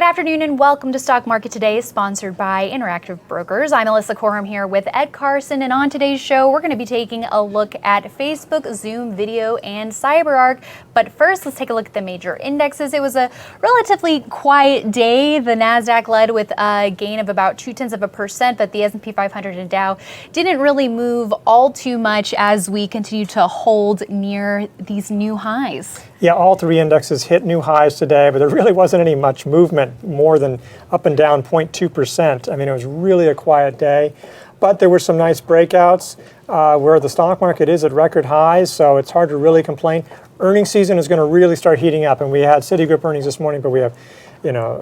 afternoon and welcome to Stock Market Today, sponsored by Interactive Brokers. I'm Alyssa Corum here with Ed Carson, and on today's show, we're going to be taking a look at Facebook, Zoom Video, and CyberArk. But first, let's take a look at the major indexes. It was a relatively quiet day. The NASDAQ led with a gain of about 0.2%, but the S&P 500 and Dow didn't really move all too much as we continue to hold near these new highs. Yeah, all three indexes hit new highs today, but there really wasn't any much movement, more than up and down 0.2%. I mean, it was really a quiet day, but there were some nice breakouts where the stock market is at record highs, so it's hard to really complain. Earnings season is going to really start heating up, and we had Citigroup earnings this morning, but we have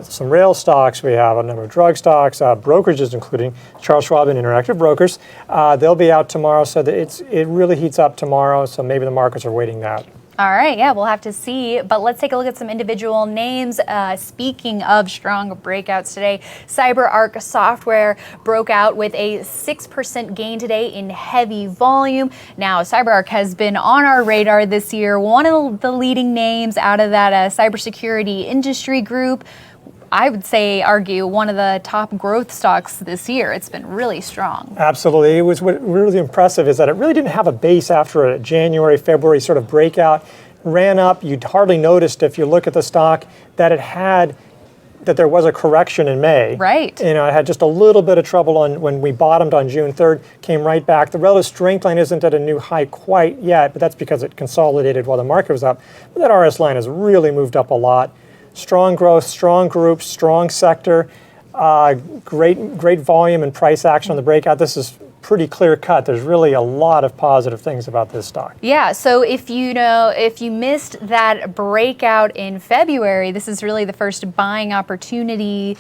some rail stocks, we have a number of drug stocks, brokerages, including Charles Schwab and Interactive Brokers. They'll be out tomorrow, so that it really heats up tomorrow, so maybe the markets are waiting that. All right, yeah, we'll have to see. But let's take a look at some individual names. Speaking of strong breakouts today, CyberArk Software broke out with a 6% gain today in heavy volume. Now, CyberArk has been on our radar this year, one of the leading names out of that cybersecurity industry group. I would argue one of the top growth stocks this year. It's been really strong. Absolutely. It was what really impressive is that it really didn't have a base after a January, February sort of breakout. Ran up. You'd hardly noticed if you look at the stock that there was a correction in May. Right. It had just a little bit of trouble when we bottomed on June 3rd, came right back. The relative strength line isn't at a new high quite yet, but that's because it consolidated while the market was up. But that RS line has really moved up a lot. Strong growth, strong groups, strong sector, great volume and price action on the breakout. This is pretty clear cut. There's really a lot of positive things about this stock. Yeah, so if you missed that breakout in February, this is really the first buying opportunity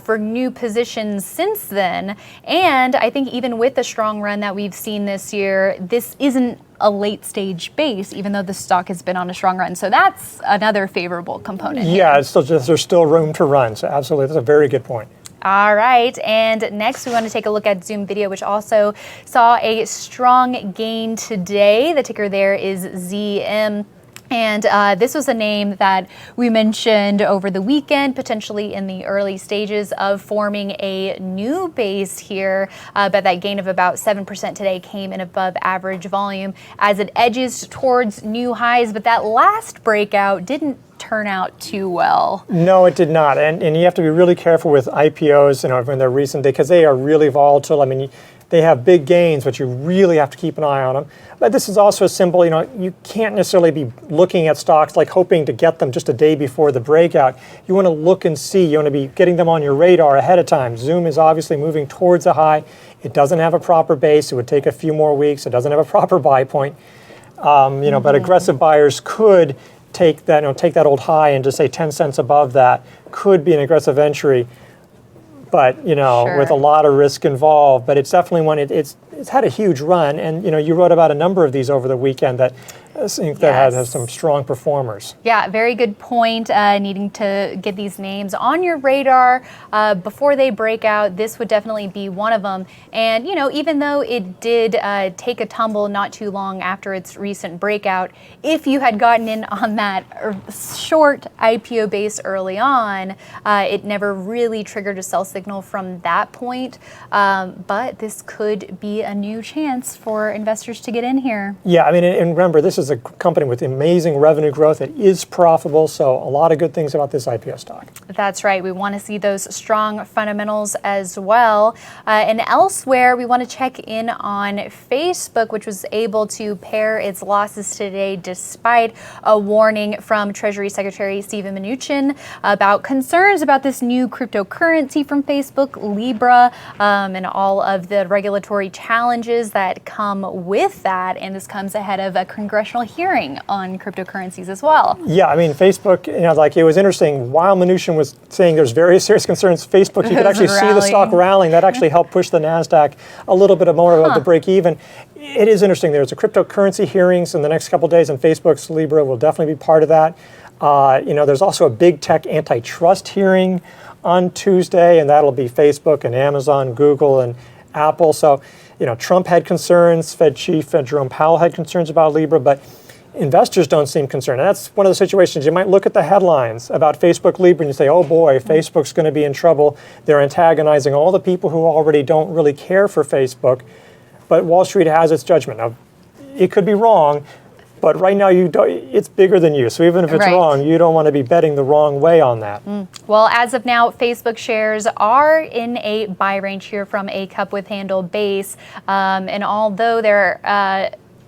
for new positions since then. And I think even with the strong run that we've seen this year, this isn't a late stage base, even though the stock has been on a strong run. So that's another favorable component. Yeah, there's still room to run. So absolutely, that's a very good point. All right, and next we want to take a look at Zoom Video, which also saw a strong gain today. The ticker there is ZM. And this was a name that we mentioned over the weekend, potentially in the early stages of forming a new base here. But that gain of about 7% today came in above average volume as it edges towards new highs. But that last breakout didn't turn out too well. No, it did not. And you have to be really careful with IPOs, when they're recent, because they are really volatile. I mean, they have big gains, but you really have to keep an eye on them. But this is also a symbol, you can't necessarily be looking at stocks like hoping to get them just a day before the breakout. You want to look and see. You want to be getting them on your radar ahead of time. Zoom is obviously moving towards a high. It doesn't have a proper base. It would take a few more weeks. It doesn't have a proper buy point. But aggressive buyers could take that old high and just say 10 cents above that could be an aggressive entry. But Sure. with a lot of risk involved. But it's definitely one. It's had a huge run, and you wrote about a number of these over the weekend that has some strong performers. Yeah, very good point. Needing to get these names on your radar before they break out. This would definitely be one of them. And even though it did take a tumble not too long after its recent breakout, if you had gotten in on that short IPO base early on, it never really triggered a sell signal from that point. But this could be a new chance for investors to get in here. Yeah, I mean, and remember, this is a company with amazing revenue growth. It is profitable, so a lot of good things about this IPO stock. That's right. We want to see those strong fundamentals as well. And elsewhere, we want to check in on Facebook, which was able to pare its losses today despite a warning from Treasury Secretary Steven Mnuchin about concerns about this new cryptocurrency from Facebook, Libra, and all of the regulatory challenges that come with that. And this comes ahead of a congressional hearing on cryptocurrencies as well. Yeah, I mean, Facebook, it was interesting. While Mnuchin was saying there's very serious concerns, Facebook, you could actually see the stock rallying. That actually helped push the NASDAQ a little bit more above the break even. It is interesting. There's a cryptocurrency hearings in the next couple of days, and Facebook's Libra will definitely be part of that. There's also a big tech antitrust hearing on Tuesday, and that'll be Facebook and Amazon, Google, and Apple. So, Trump had concerns. Fed Chief Jerome Powell had concerns about Libra, but investors don't seem concerned. And that's one of the situations. You might look at the headlines about Facebook Libra and you say, oh boy, Facebook's going to be in trouble. They're antagonizing all the people who already don't really care for Facebook. But Wall Street has its judgment. Now, it could be wrong, but right now it's bigger than you. So even if it's wrong, you don't want to be betting the wrong way on that. Well, as of now, Facebook shares are in a buy range here from a cup with handle base. And although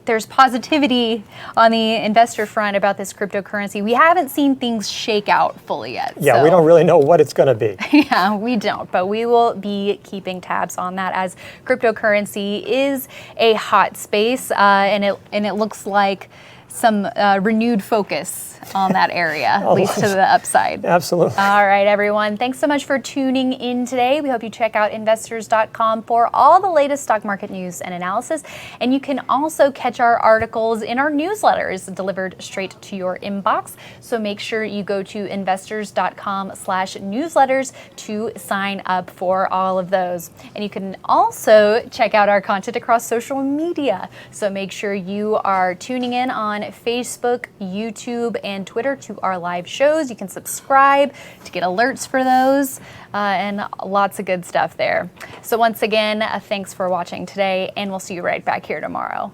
there's positivity on the investor front about this cryptocurrency, we haven't seen things shake out fully yet. Yeah, we don't really know what it's going to be. Yeah, we don't, but we will be keeping tabs on that as cryptocurrency is a hot space, and it looks like some renewed focus on that area, at least to the upside. Absolutely. All right, everyone. Thanks so much for tuning in today. We hope you check out investors.com for all the latest stock market news and analysis. And you can also catch our articles in our newsletters delivered straight to your inbox. So make sure you go to investors.com/newsletters to sign up for all of those. And you can also check out our content across social media. So make sure you are tuning in on Facebook, YouTube, and Twitter to our live shows. You can subscribe to get alerts for those, and lots of good stuff there. So once again, thanks for watching today, and we'll see you right back here tomorrow.